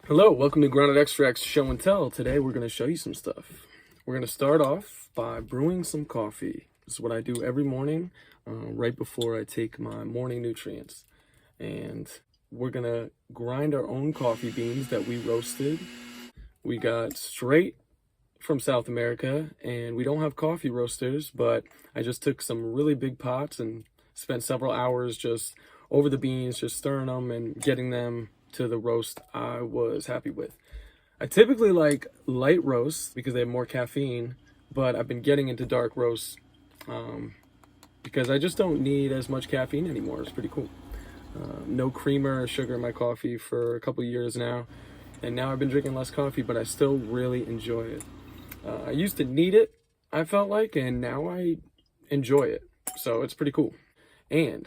Hello, welcome to Grounded Extracts Show and Tell. Today we're going to show you some stuff. We're going to start off by brewing some coffee. This is what I do every morning, right before I take my morning nutrients. And we're going to grind our own coffee beans that we roasted. We got straight from South America, and we don't have coffee roasters, but I just took some really big pots and spent several hours just over the beans, just stirring them and getting them to the roast I was happy with. I typically like light roasts because they have more caffeine, but I've been getting into dark roasts because I just don't need as much caffeine anymore. It's pretty cool. No creamer or sugar in my coffee for a couple years now, and now I've been drinking less coffee, but I still really enjoy it. I used to need it, I felt like, and now I enjoy it, so it's pretty cool. And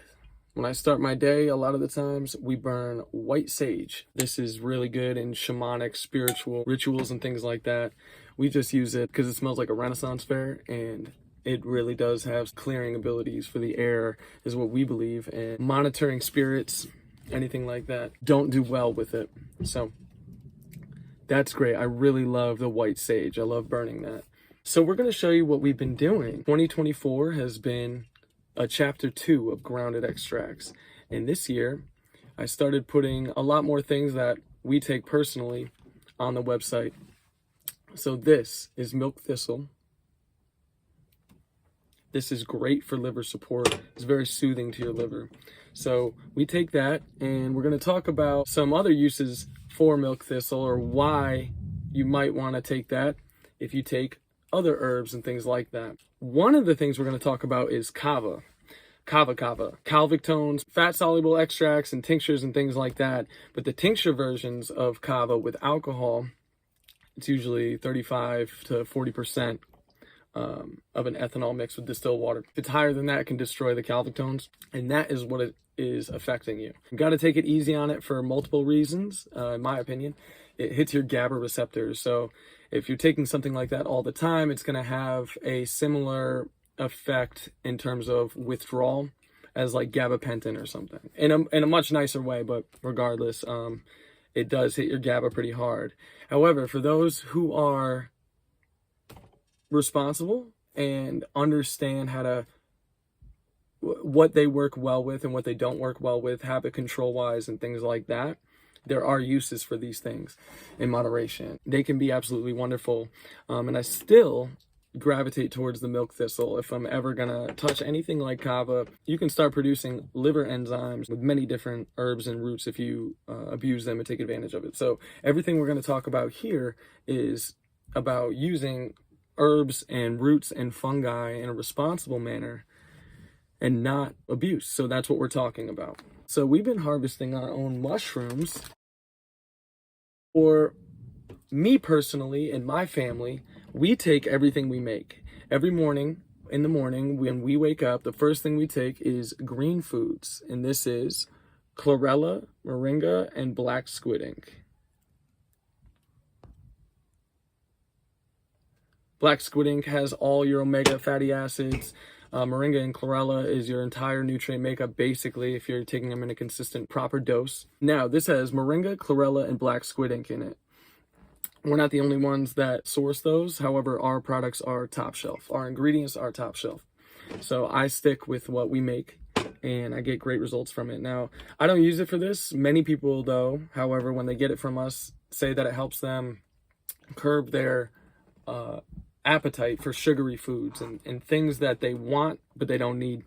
when I start my day, a lot of the times we burn white sage. This is really good in shamanic, spiritual rituals and things like that. We just use it because it smells like a Renaissance fair, and it really does have clearing abilities for the air, is what we believe. And monitoring spirits, anything like that, don't do well with it. So that's great. I really love the white sage. I love burning that. So we're going to show you what we've been doing. 2024 has been a chapter 2 of Grounded Extracts. And this year, I started putting a lot more things that we take personally on the website. So this is milk thistle. This is great for liver support. It's very soothing to your liver. So we take that, and we're going to talk about some other uses for milk thistle, or why you might want to take that if you take other herbs and things like that. One of the things we're going to talk about is kava, calvictones, fat-soluble extracts, and tinctures and things like that. But the tincture versions of kava with alcohol, it's usually 35 to 40% of an ethanol mixed with distilled water. If it's higher than that, it can destroy the calvictones, and that is what it is affecting you. You got to take it easy on it for multiple reasons, in my opinion. It hits your GABA receptors, so if you're taking something like that all the time, it's going to have a similar effect in terms of withdrawal as like gabapentin or something, in a much nicer way, but regardless, it does hit your GABA pretty hard. However, for those who are responsible and understand how to what they work well with and what they don't work well with, habit control wise and things like that, there are uses for these things in moderation. They can be absolutely wonderful. And I still gravitate towards the milk thistle. If I'm ever gonna touch anything like kava, you can start producing liver enzymes with many different herbs and roots if you abuse them and take advantage of it. So everything we're going to talk about here is about using herbs and roots and fungi in a responsible manner and not abuse. So that's what we're talking about. So we've been harvesting our own mushrooms. For me personally and my family, we take everything we make. Every morning, in the morning, when we wake up, the first thing we take is green foods. And this is chlorella, moringa, and black squid ink. Black squid ink has all your omega fatty acids. Moringa and chlorella is your entire nutrient makeup, basically, if you're taking them in a consistent, proper dose. Now, this has moringa, chlorella, and black squid ink in it. We're not the only ones that source those. However, our products are top shelf. Our ingredients are top shelf. So I stick with what we make, and I get great results from it. Now, I don't use it for this. Many people, though, however, when they get it from us, say that it helps them curb their appetite for sugary foods and things that they want but they don't need.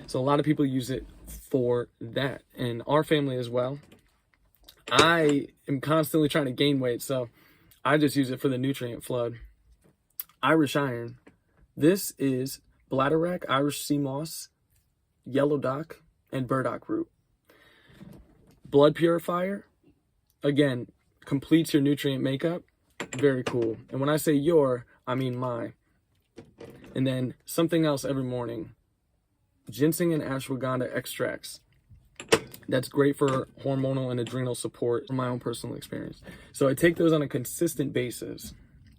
So a lot of people use it for that, and our family as well. I am constantly trying to gain weight, so I just use it for the nutrient flood. Irish iron. This is bladderwrack, Irish sea moss, yellow dock, and burdock root. Blood purifier, again, completes your nutrient makeup. Very cool. And when I say your, I mean my. And then something else every morning. Ginseng and ashwagandha extracts. That's great for hormonal and adrenal support, from my own personal experience. So I take those on a consistent basis.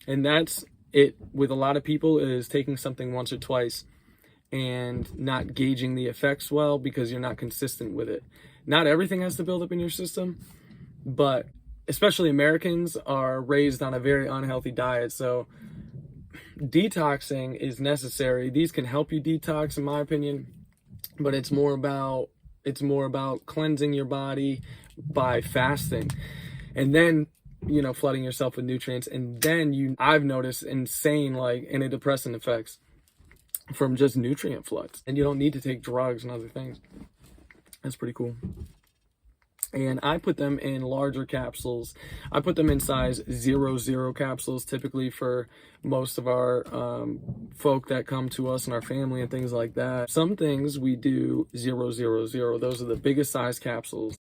And that's it with a lot of people, is taking something once or twice and not gauging the effects well because you're not consistent with it. Not everything has to build up in your system, but especially Americans, are raised on a very unhealthy diet. So detoxing is necessary. These can help you detox, in my opinion, but it's more about cleansing your body by fasting, and then flooding yourself with nutrients. And then I've noticed insane antidepressant effects from just nutrient floods, and you don't need to take drugs and other things. That's pretty cool. And I put them in larger capsules. I put them in size 0-0 capsules, typically for most of our folk that come to us and our family and things like that. Some things we do 0-0-0. Those are the biggest size capsules.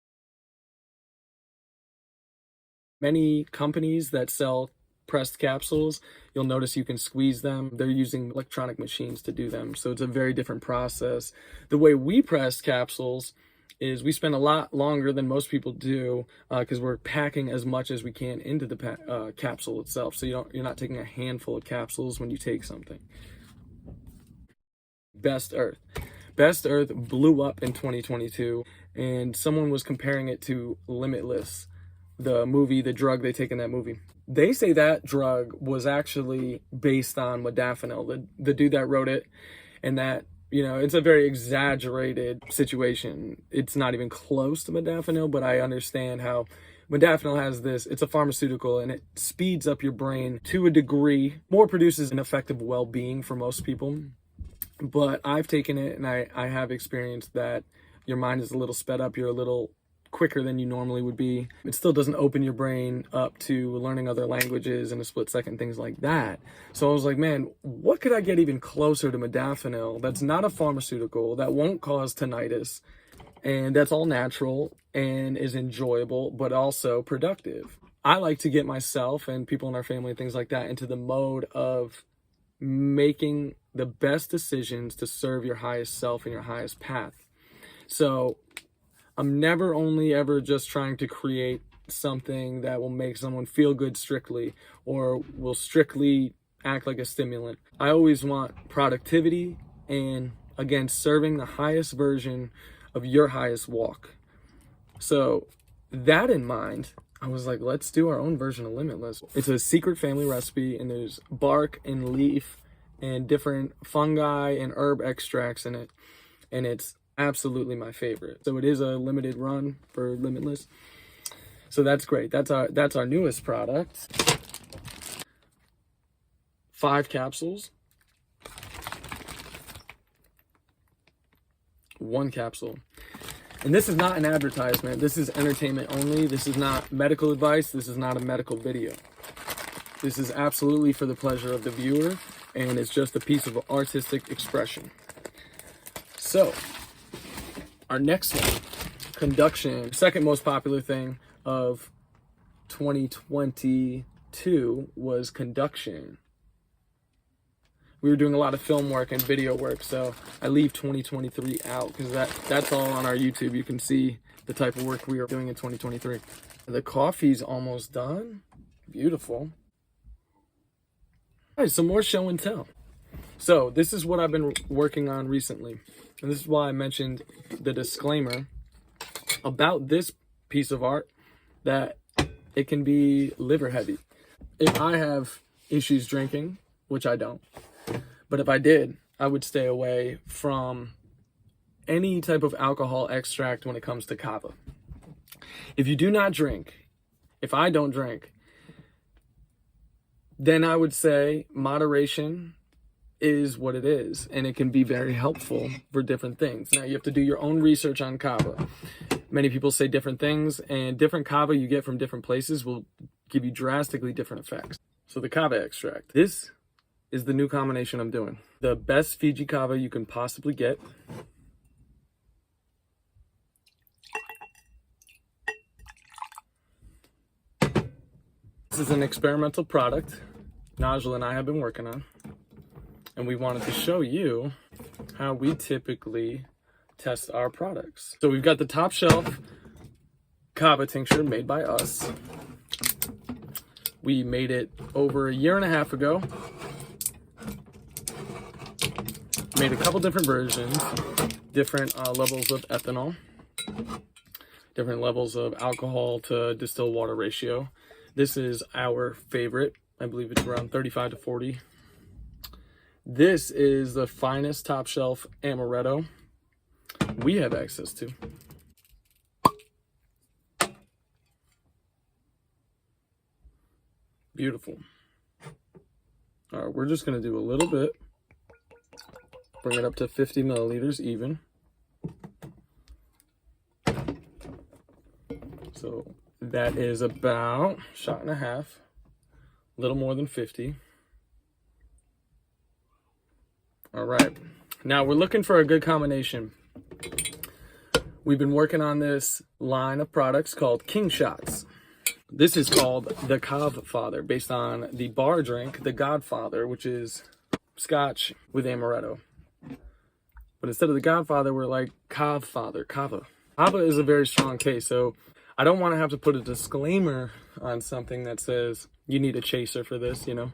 Many companies that sell pressed capsules, you'll notice you can squeeze them. They're using electronic machines to do them. So it's a very different process. The way we press capsules is we spend a lot longer than most people do because we're packing as much as we can into the capsule itself. So you're not taking a handful of capsules when you take something. Best Earth blew up in 2022, and someone was comparing it to Limitless, the movie, the drug they take in that movie. They say that drug was actually based on modafinil, the dude that wrote it, and that it's a very exaggerated situation. It's not even close to modafinil, but I understand how modafinil has this. It's a pharmaceutical, and it speeds up your brain to a degree. More produces an effective well-being for most people. But I've taken it, and I have experienced that your mind is a little sped up. You're a little quicker than you normally would be. It still doesn't open your brain up to learning other languages in a split second, things like that. So I was like, man, what could I get even closer to modafinil that's not a pharmaceutical, that won't cause tinnitus, and that's all natural and is enjoyable, but also productive? I like to get myself and people in our family and things like that into the mode of making the best decisions to serve your highest self and your highest path. So I'm never only ever just trying to create something that will make someone feel good strictly, or will strictly act like a stimulant. I always want productivity and, again, serving the highest version of your highest walk. So that in mind, I was like, let's do our own version of Limitless. It's a secret family recipe, and there's bark and leaf and different fungi and herb extracts in it, and it's absolutely my favorite. So it is a limited run for Limitless. So that's great. That's our newest product. 5 capsules. 1 capsule. And this is not an advertisement. This is entertainment only. This is not medical advice. This is not a medical video. This is absolutely for the pleasure of the viewer, and it's just a piece of artistic expression. So our next one, conduction. Second most popular thing of 2022 was conduction. We were doing a lot of film work and video work, so I leave 2023 out because that's all on our YouTube. You can see the type of work we are doing in 2023. The coffee's almost done. Beautiful. All right, some more show and tell. So this is what I've been working on recently. And this is why I mentioned the disclaimer about this piece of art, that it can be liver heavy. If I have issues drinking, which I don't, but if I did, I would stay away from any type of alcohol extract when it comes to kava. If you do not drink, if I don't drink, then I would say moderation is what it is, and it can be very helpful for different things. Now, you have to do your own research on kava. Many people say different things, and different kava you get from different places will give you drastically different effects. So the kava extract, this is the new combination I'm doing. The best Fiji kava you can possibly get. This is an experimental product Najla and I have been working on, and we wanted to show you how we typically test our products. So we've got the top shelf kava tincture made by us. We made it over 1.5 years ago. Made a couple different versions, different levels of ethanol, different levels of alcohol to distilled water ratio. This is our favorite. I believe it's around 35 to 40. This is the finest top shelf amaretto we have access to. Beautiful. All right, we're just gonna do a little bit. Bring it up to 50 milliliters even. So that is about a shot and a half, a little more than 50. All right, now we're looking for a good combination. We've been working on this line of products called King Shots. This is called the Cavfather, based on the bar drink, the Godfather, which is Scotch with amaretto. But instead of the Godfather, we're like Cavfather, Cava. Cava is a very strong taste, so I don't want to have to put a disclaimer on something that says you need a chaser for this, you know.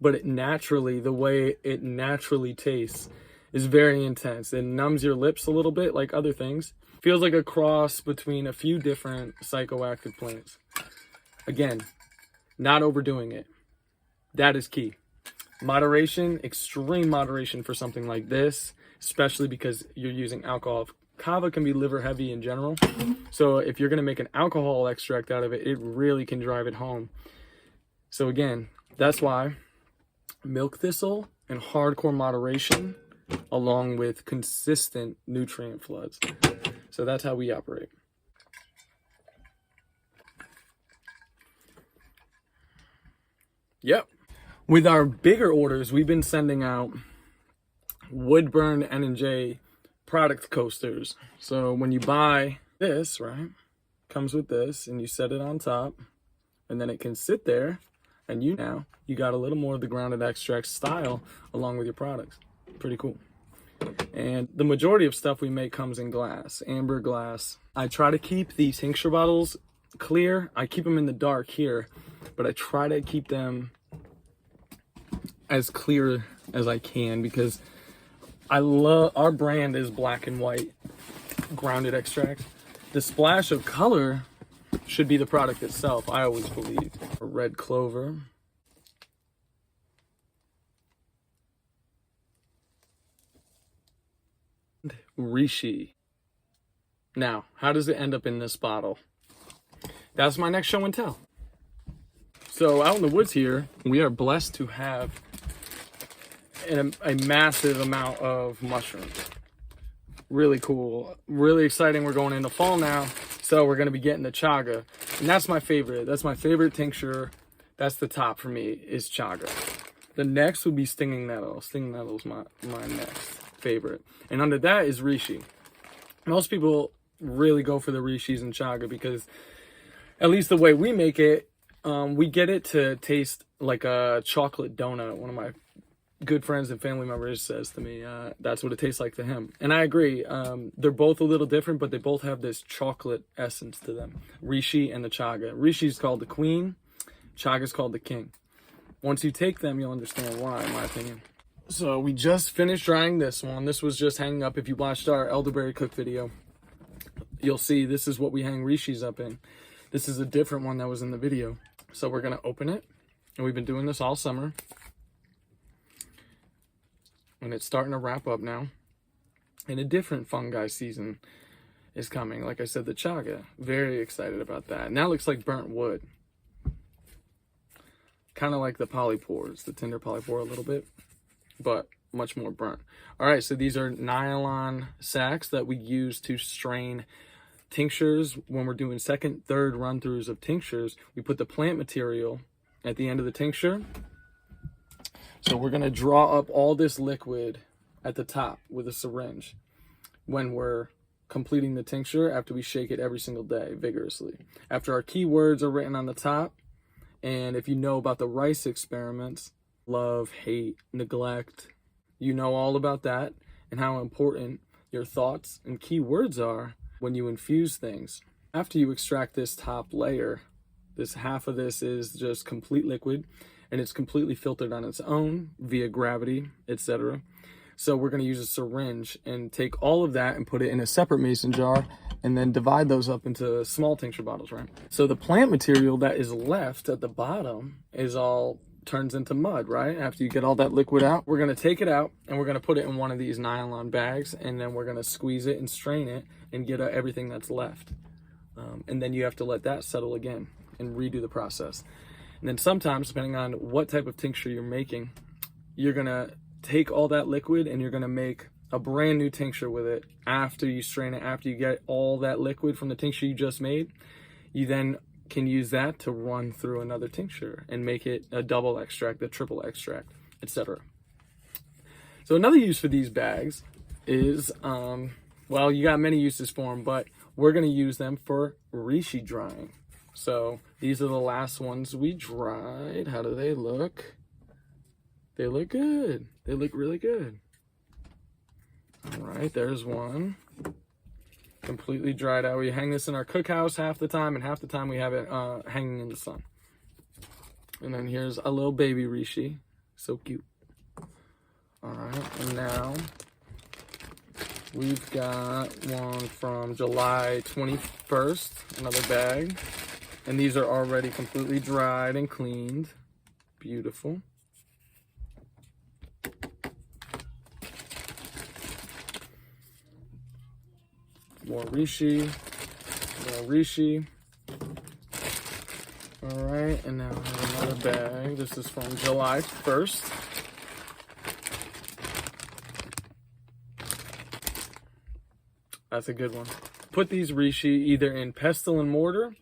But it naturally, the way it naturally tastes is very intense. It numbs your lips a little bit like other things. Feels like a cross between a few different psychoactive plants. Again, not overdoing it. That is key. Moderation, extreme moderation for something like this, especially because you're using alcohol. Kava can be liver heavy in general. So if you're going to make an alcohol extract out of it, it really can drive it home. So again, that's why milk thistle and hardcore moderation along with consistent nutrient floods. So that's how we operate. Yep. With our bigger orders, we've been sending out Woodburn N&J product coasters. So when you buy this, right, comes with this, and you set it on top, and then it can sit there, and you got a little more of the grounded extract style along with your products. Pretty cool. And the majority of stuff we make comes in glass, amber glass. I try to keep these tincture bottles clear. I keep them in the dark here, but I try to keep them as clear as I can because I love, our brand is black and white grounded extract. The splash of color should be the product itself, I always believe. Red clover. Rishi. Now, how does it end up in this bottle? That's my next show and tell. So out in the woods here, we are blessed to have a massive amount of mushrooms. Really cool, really exciting. We're going into fall now, so we're gonna be getting the chaga. And that's my favorite. That's my favorite tincture. That's the top for me, is chaga. The next would be stinging nettle. Stinging nettle is my next favorite. And under that is Rishi. Most people really go for the Rishis and chaga because, at least the way we make it, we get it to taste like a chocolate donut. One of my good friends and family members says to me, that's what it tastes like to him. And I agree. They're both a little different, but they both have this chocolate essence to them. Rishi and the chaga. Rishi's called the queen. Chaga's called the king. Once you take them, you'll understand why, in my opinion. So we just finished drying this one. This was just hanging up. If you watched our elderberry cook video, you'll see this is what we hang Rishis up in. This is a different one that was in the video. So we're gonna open it. And we've been doing this all summer. And it's starting to wrap up now. And a different fungi season is coming. Like I said, the chaga. Very excited about that. And that looks like burnt wood. Kind of like the polypores, the tinder polypore a little bit, but much more burnt. All right, so these are nylon sacks that we use to strain tinctures. When we're doing second, third run-throughs of tinctures, we put the plant material at the end of the tincture. So we're gonna draw up all this liquid at the top with a syringe when we're completing the tincture after we shake it every single day vigorously. After our keywords are written on the top, and if you know about the rice experiments, love, hate, neglect, you know all about that and how important your thoughts and keywords are when you infuse things. After you extract this top layer, this half of this is just complete liquid, and it's completely filtered on its own via gravity, etc. So we're going to use a syringe and take all of that and put it in a separate mason jar and then divide those up into small tincture bottles, right? So the plant material that is left at the bottom is all turns into mud, right? After you get all that liquid out, we're gonna take it out and we're gonna put it in one of these nylon bags, and then we're gonna squeeze it and strain it and get out everything that's left. And then you have to let that settle again and redo the process. And then sometimes, depending on what type of tincture you're making, you're gonna take all that liquid and you're gonna make a brand new tincture with it after you strain it, after you get all that liquid from the tincture you just made. You then can use that to run through another tincture and make it a double extract, a triple extract, etc. So another use for these bags is, well, you got many uses for them, but we're gonna use them for Rishi drying. So these are the last ones we dried. How do they look? They look good. They look really good. All right, there's one. Completely dried out. We hang this in our cookhouse half the time, and half the time we have it hanging in the sun. And then here's a little baby Rishi. So cute. All right, and now we've got one from July 21st, another bag. And these are already completely dried and cleaned. Beautiful. More Rishi. More Rishi. All right, and now I have another bag. This is from July 1st. That's a good one. Put these Rishi either in pestle and mortar,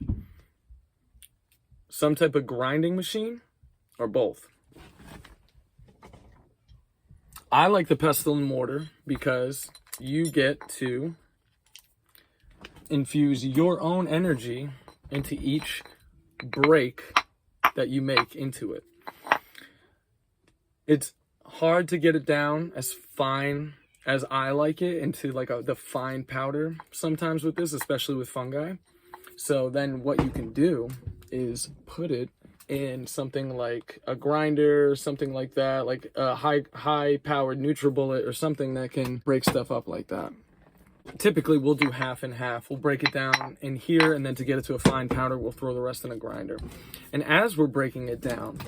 some type of grinding machine, or both. I like the pestle and mortar because you get to infuse your own energy into each break that you make into it. It's hard to get it down as fine as I like it into like the fine powder sometimes with this, especially with fungi. So then what you can do is put it in something like a grinder, something like that, like a high powered NutriBullet or something that can break stuff up like that. Typically we'll do half and half. We'll break it down in here, and then to get it to a fine powder, we'll throw the rest in a grinder. And as we're breaking it down,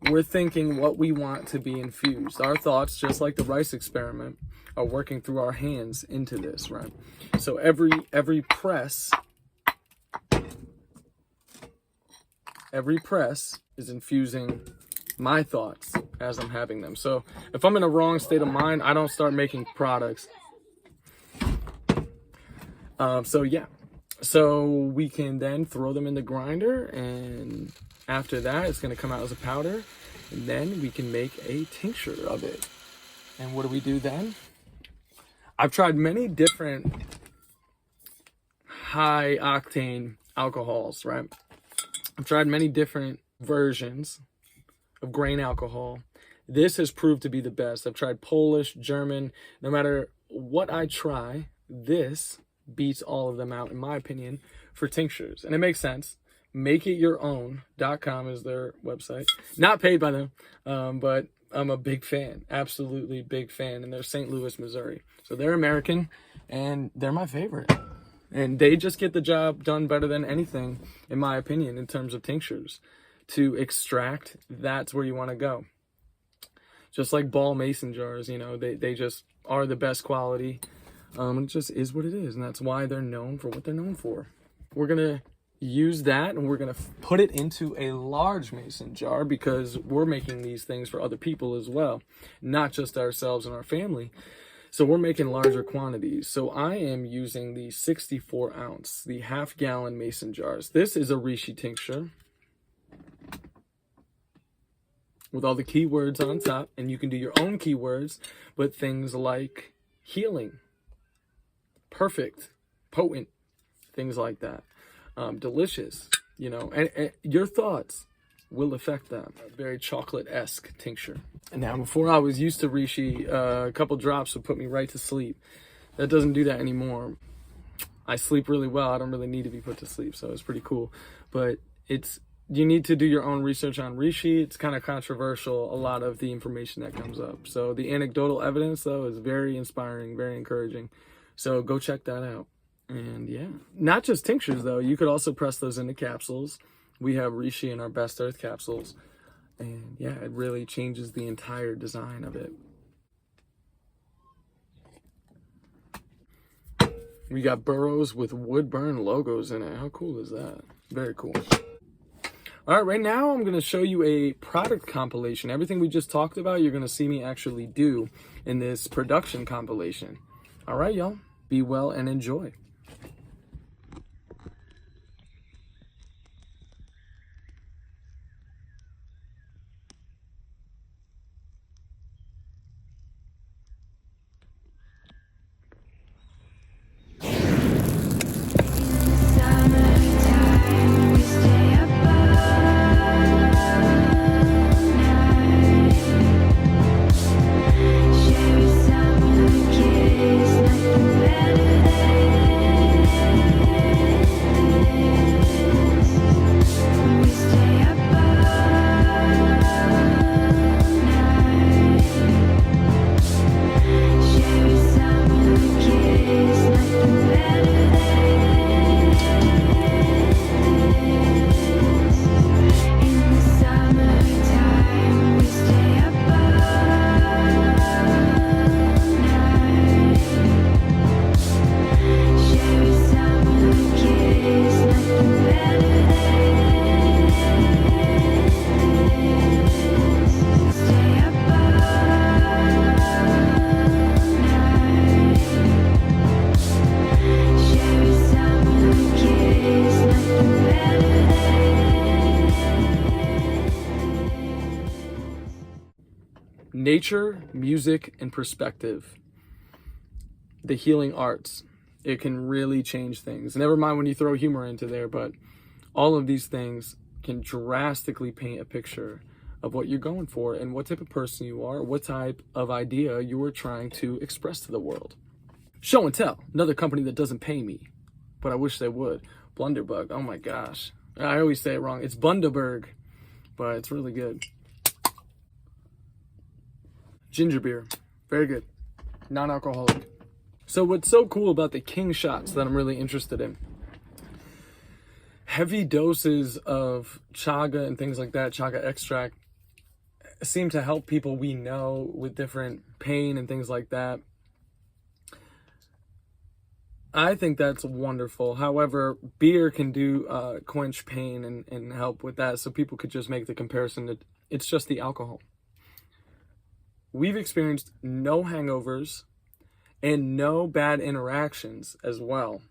we're thinking what we want to be infused. Our thoughts, just like the rice experiment, are working through our hands into this, right? So every press is infusing my thoughts as I'm having them. So if I'm in a wrong state of mind, I don't start making products. So we can then throw them in the grinder, and after that it's going to come out as a powder, and then we can make a tincture of it. And what do we do then? I've tried many different high octane alcohols, right? I've tried many different versions of grain alcohol. This has proved to be the best. I've tried Polish, German. No matter what I try, this beats all of them out, in my opinion, for tinctures. And it makes sense. MakeItYourOwn.com is their website. Not paid by them, but I'm a big fan. Absolutely big fan. And they're St. Louis, Missouri. So they're American, and they're my favorite. And they just get the job done better than anything, in my opinion, in terms of tinctures. To extract, that's where you want to go. Just like ball mason jars, you know, they just are the best quality. It just is what it is, and that's why they're known for what they're known for. We're gonna use that, and we're gonna put it into a large mason jar, because we're making these things for other people as well, not just ourselves and our family. So we're making larger quantities. So I am using the 64 ounce, the half-gallon mason jars. This is a Rishi tincture with all the keywords on top, and you can do your own keywords, but things like healing, perfect, potent, things like that. Delicious, you know, and your thoughts will affect them. A very chocolate-esque tincture. And now, before I was used to Rishi, a couple drops would put me right to sleep. That doesn't do that anymore. I sleep really well. I don't really need to be put to sleep, so it's pretty cool. But you need to do your own research on Rishi. It's kind of controversial, a lot of the information that comes up. So the anecdotal evidence, though, is very inspiring, very encouraging. So go check that out. And yeah, not just tinctures though. You could also press those into capsules. We have Rishi in our Best Earth capsules. And yeah, it really changes the entire design of it. We got burrows with wood burn logos in it. How cool is that? Very cool. All right, right now I'm going to show you a product compilation. Everything we just talked about, you're going to see me actually do in this production compilation. All right, y'all. Be well and enjoy. Nature, music, and perspective. The healing arts. It can really change things. Never mind when you throw humor into there, but all of these things can drastically paint a picture of what you're going for and what type of person you are, what type of idea you are trying to express to the world. Show and Tell, another company that doesn't pay me, but I wish they would. Blunderbug, oh my gosh. I always say it wrong. It's Bundaberg, but it's really good. Ginger beer, very good, non-alcoholic. So what's so cool about the King shots that I'm really interested in, heavy doses of chaga and things like that, chaga extract, seem to help people we know with different pain and things like that. I think that's wonderful. However, beer can do quench pain and help with that, so people could just make the comparison that it's just the alcohol. We've experienced no hangovers and no bad interactions as well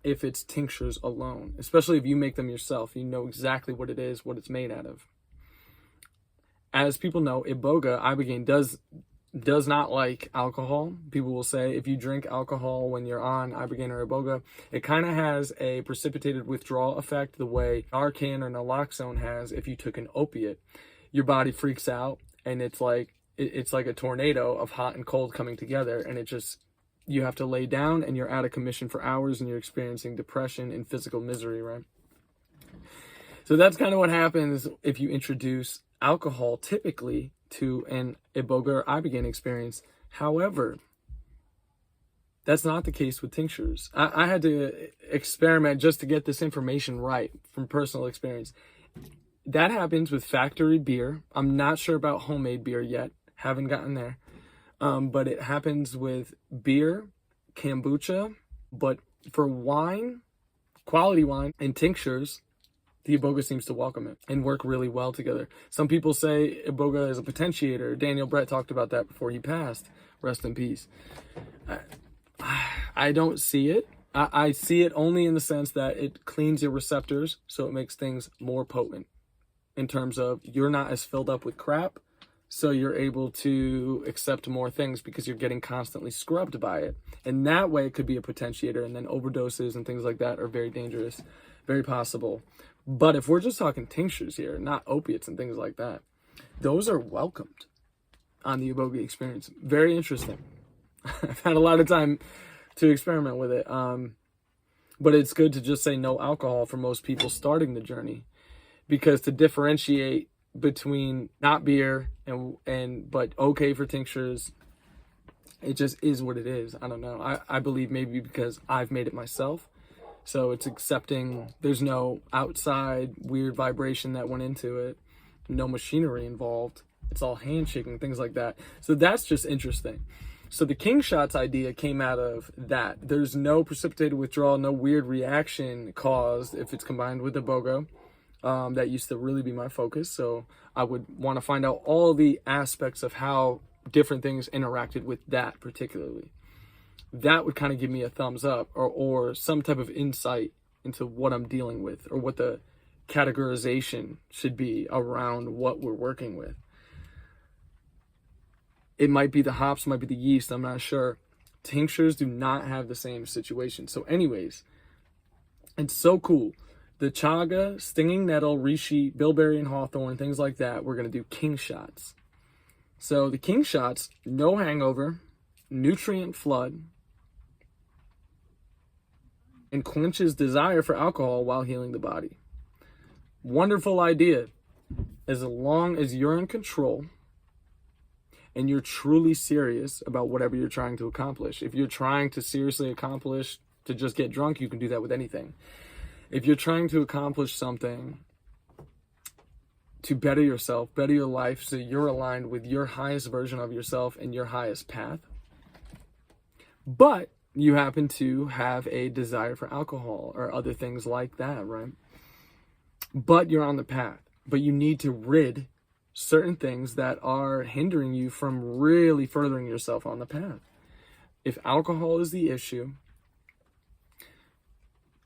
if it's tinctures alone, especially if you make them yourself. You know exactly what it is, what it's made out of. As people know, ibogaine does not like alcohol. People will say if you drink alcohol when you're on ibogaine or iboga, it kind of has a precipitated withdrawal effect the way Narcan or naloxone has if you took an opiate. Your body freaks out and it's like a tornado of hot and cold coming together, and you have to lay down and you're out of commission for hours and you're experiencing depression and physical misery, right? So that's kind of what happens if you introduce alcohol typically to an iboga or ibogaine experience. However, that's not the case with tinctures. I had to experiment just to get this information right from personal experience. That happens with factory beer. I'm not sure about homemade beer yet. Haven't gotten there. But it happens with beer, kombucha. But for wine, quality wine, and tinctures, the iboga seems to welcome it and work really well together. Some people say iboga is a potentiator. Daniel Brett talked about that before he passed. Rest in peace. I don't see it. I see it only in the sense that it cleans your receptors, so it makes things more potent in terms of you're not as filled up with crap, so you're able to accept more things because you're getting constantly scrubbed by it. And that way it could be a potentiator, and then overdoses and things like that are very dangerous, very possible. But if we're just talking tinctures here, not opiates and things like that, those are welcomed on the iboga experience. Very interesting. I've had a lot of time to experiment with it. But it's good to just say no alcohol for most people starting the journey, because to differentiate between not beer and but okay for tinctures, It just is what it is. I don't know. I believe maybe because I've made it myself. So it's accepting there's no outside weird vibration that went into it, no machinery involved. It's all handshaking, things like that. So that's just interesting. So the king shots idea came out of that. There's no precipitated withdrawal, no weird reaction caused if it's combined with the BOGO. That used to really be my focus. So I would want to find out all the aspects of how different things interacted with that particularly. That would kind of give me a thumbs up or some type of insight into what I'm dealing with or what the categorization should be around what we're working with. It might be the hops, might be the yeast, I'm not sure. Tinctures do not have the same situation. So anyways, it's so cool. The chaga, stinging nettle, reishi, bilberry, and hawthorn, things like that, we're going to do king shots. So the king shots, no hangover, nutrient flood, and quenches desire for alcohol while healing the body. Wonderful idea. As long as you're in control and you're truly serious about whatever you're trying to accomplish. If you're trying to seriously accomplish to just get drunk, you can do that with anything. If you're trying to accomplish something to better yourself, better your life, so you're aligned with your highest version of yourself and your highest path, but you happen to have a desire for alcohol or other things like that, right? But you're on the path, but you need to rid certain things that are hindering you from really furthering yourself on the path. If alcohol is the issue,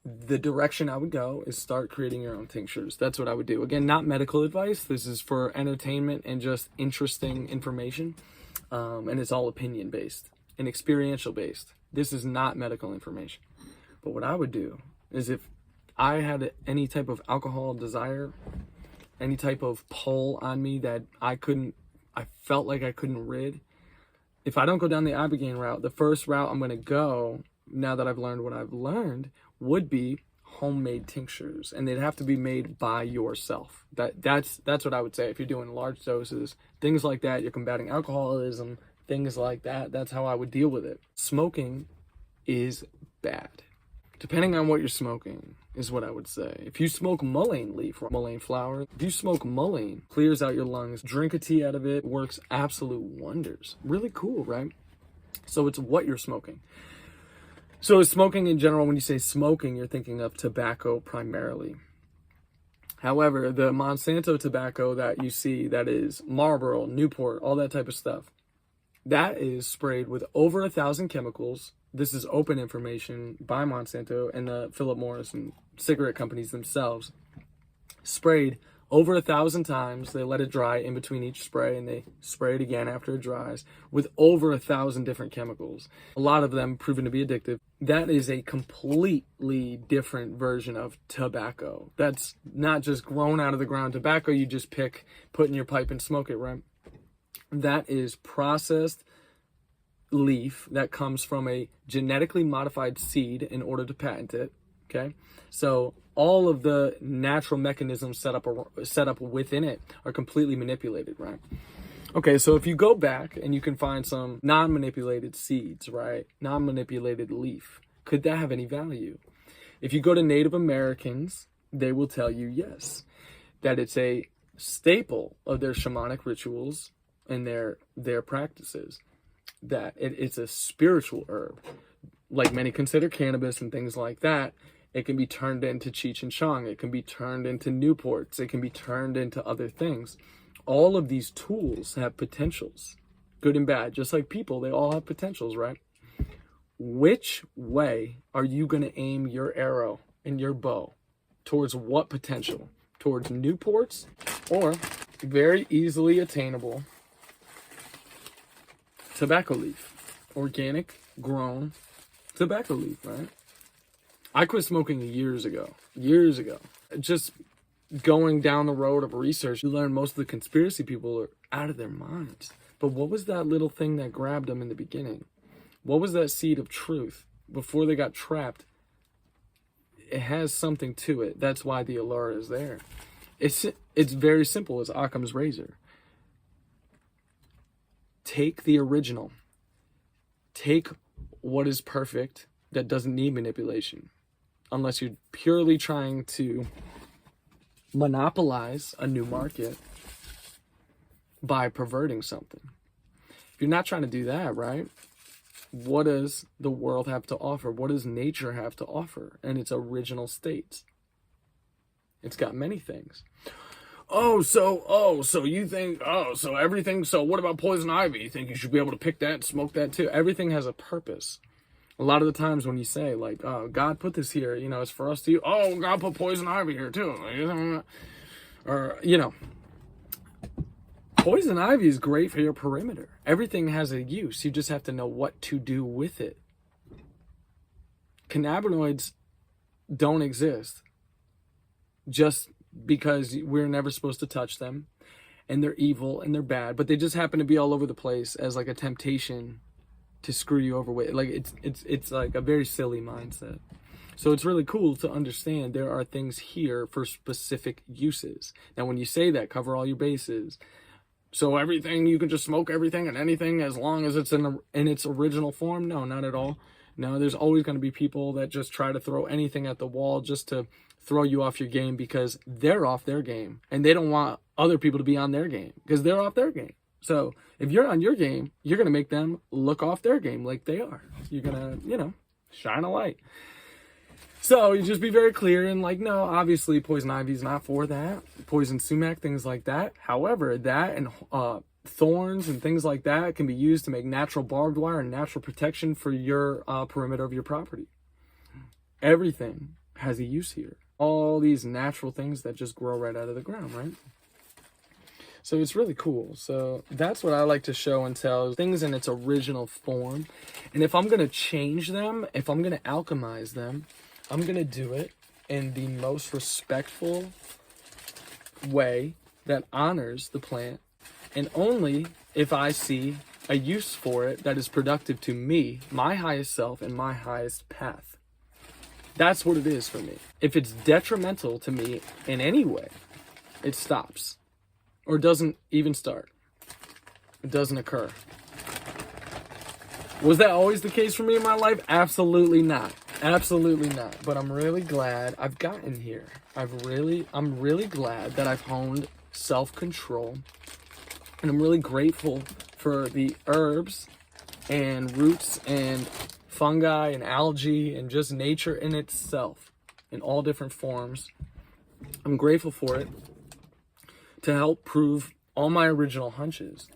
the direction I would go is start creating your own tinctures. That's what I would do. Again, not medical advice. This is for entertainment and just interesting information. And it's all opinion based and experiential based. This is not medical information. But what I would do is if I had any type of alcohol desire, any type of pull on me that I felt like I couldn't rid, if I don't go down the ibogaine route, the first route I'm going to go, now that I've learned what I've learned, would be homemade tinctures, and they'd have to be made by yourself. That's what I would say. If you're doing large doses, things like that, you're combating alcoholism, things like that, that's how I would deal with it. Smoking is bad. Depending on what you're smoking is what I would say. If you smoke mullein leaf or mullein flower, if you smoke mullein, clears out your lungs, drink a tea out of it, works absolute wonders. Really cool, right? So it's what you're smoking. So smoking in general, when you say smoking, you're thinking of tobacco primarily. However, the Monsanto tobacco that you see, that is Marlboro, Newport, all that type of stuff, that is sprayed with over 1,000 chemicals. This is open information by Monsanto and the Philip Morris and cigarette companies themselves. Sprayed over 1,000 times. They let it dry in between each spray, and they spray it again after it dries with over 1,000 different chemicals. A lot of them proven to be addictive. That is a completely different version of tobacco. That's not just grown out of the ground tobacco you just pick, put in your pipe and smoke it, right? That is processed leaf that comes from a genetically modified seed in order to patent it. Okay, so all of the natural mechanisms set up within it are completely manipulated, right? Okay, so if you go back and you can find some non-manipulated seeds, right, non-manipulated leaf, could that have any value? If you go to Native Americans, they will tell you yes, that it's a staple of their shamanic rituals and their practices, that it's a spiritual herb. Like many consider cannabis and things like that, it can be turned into Cheech and Chong, it can be turned into Newports, it can be turned into other things. All of these tools have potentials, good and bad. Just like people, they all have potentials, right? Which way are you going to aim your arrow and your bow? Towards what potential? Towards Newports or very easily attainable tobacco leaf, organic grown tobacco leaf, right? I quit smoking years ago. Just going down the road of research, you learn most of the conspiracy people are out of their minds. But what was that little thing that grabbed them in the beginning? What was that seed of truth before they got trapped? It has something to it. That's why the allure is there. It's very simple. It's Occam's razor. Take the original, take what is perfect that doesn't need manipulation, unless you're purely trying to monopolize a new market by perverting something. If you're not trying to do that, right? What does the world have to offer? What does nature have to offer in its original state? It's got many things. So you think, so everything, so what about poison ivy? You think you should be able to pick that and smoke that too? Everything has a purpose. A lot of the times when you say, like, oh, God put this here, you know, it's for us to use. Oh, God put poison ivy here too. Or, you know, poison ivy is great for your perimeter. Everything has a use. You just have to know what to do with it. Cannabinoids don't exist just because we're never supposed to touch them, and they're evil and they're bad, but they just happen to be all over the place as like a temptation to screw you over with. Like it's like a very silly mindset. So it's really cool to understand there are things here for specific uses. Now, when you say that, cover all your bases. So everything, you can just smoke everything and anything as long as it's in its original form? No, not at all. No, there's always going to be people that just try to throw anything at the wall just to throw you off your game because they're off their game. And they don't want other people to be on their game because they're off their game. So if you're on your game, you're going to make them look off their game like they are. You're going to, shine a light. So you just be very clear and like, no, obviously poison ivy is not for that. Poison sumac, things like that. However, that and thorns and things like that can be used to make natural barbed wire and natural protection for your perimeter of your property. Everything has a use here. All these natural things that just grow right out of the ground, right? So it's really cool. So that's what I like to show and tell, things in its original form. And if I'm going to change them, if I'm going to alchemize them, I'm going to do it in the most respectful way that honors the plant, and only if I see a use for it that is productive to me, my highest self, and my highest path. That's what it is for me. If it's detrimental to me in any way, it stops. Or doesn't even start. It doesn't occur. Was that always the case for me in my life? Absolutely not. Absolutely not. But I'm really glad I've gotten here. I'm really glad that I've honed self-control. And I'm really grateful for the herbs and roots and fungi and algae and just nature in itself in all different forms. I'm grateful for it to help prove all my original hunches.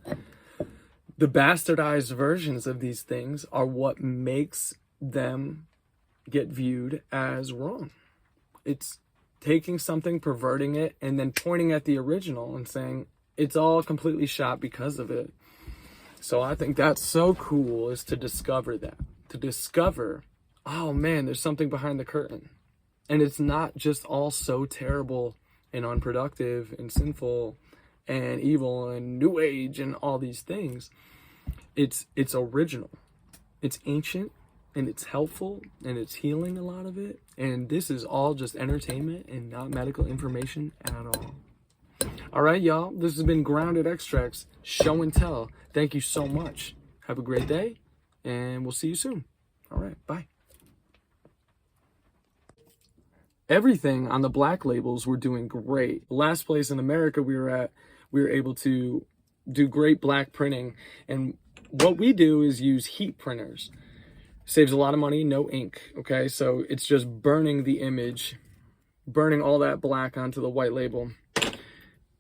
The bastardized versions of these things are what makes them get viewed as wrong. It's taking something, perverting it, and then pointing at the original and saying it's all completely shot because of it. So I think that's so cool, is to discover that. To discover, oh man, there's something behind the curtain. And it's not just all so terrible and unproductive and sinful and evil and new age and all these things. It's original. It's ancient and it's helpful and it's healing, a lot of it. And this is all just entertainment and not medical information at all. All right, y'all. This has been Grounded Extracts Show and Tell. Thank you so much. Have a great day and we'll see you soon. All right. Bye. Everything on the black labels were doing great. The last place in America we were at, we were able to do great black printing. And what we do is use heat printers. Saves a lot of money, no ink, okay? So it's just burning the image, burning all that black onto the white label.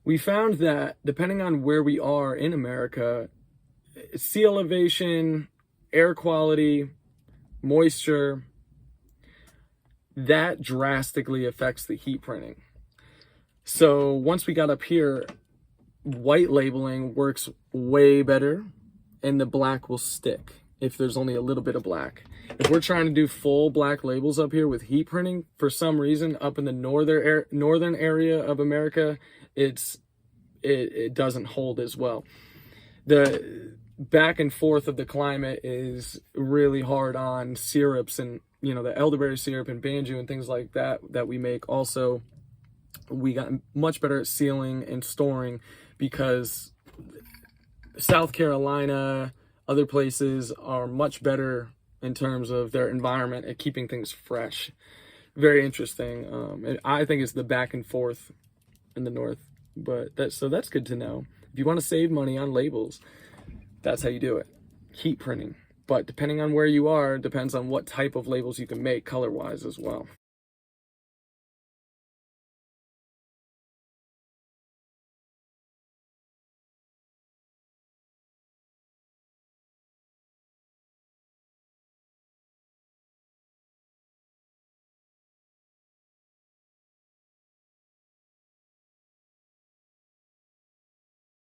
We found that depending on where we are in America, sea elevation, air quality, moisture, that drastically affects the heat printing. So once we got up here, white labeling works way better and the black will stick if there's only a little bit of black. If we're trying to do full black labels up here with heat printing, for some reason up in the northern area of America, it doesn't hold as well. The back and forth of the climate is really hard on syrups, and the elderberry syrup and banjo and things like that we make. Also, we got much better at sealing and storing because South Carolina, Other places are much better in terms of their environment at keeping things fresh. Very interesting. And I think it's the back and forth in the north, but that's good to know. If you want to save money on labels, that's how you do it. Heat printing. But depending on where you are, depends on what type of labels you can make color-wise as well.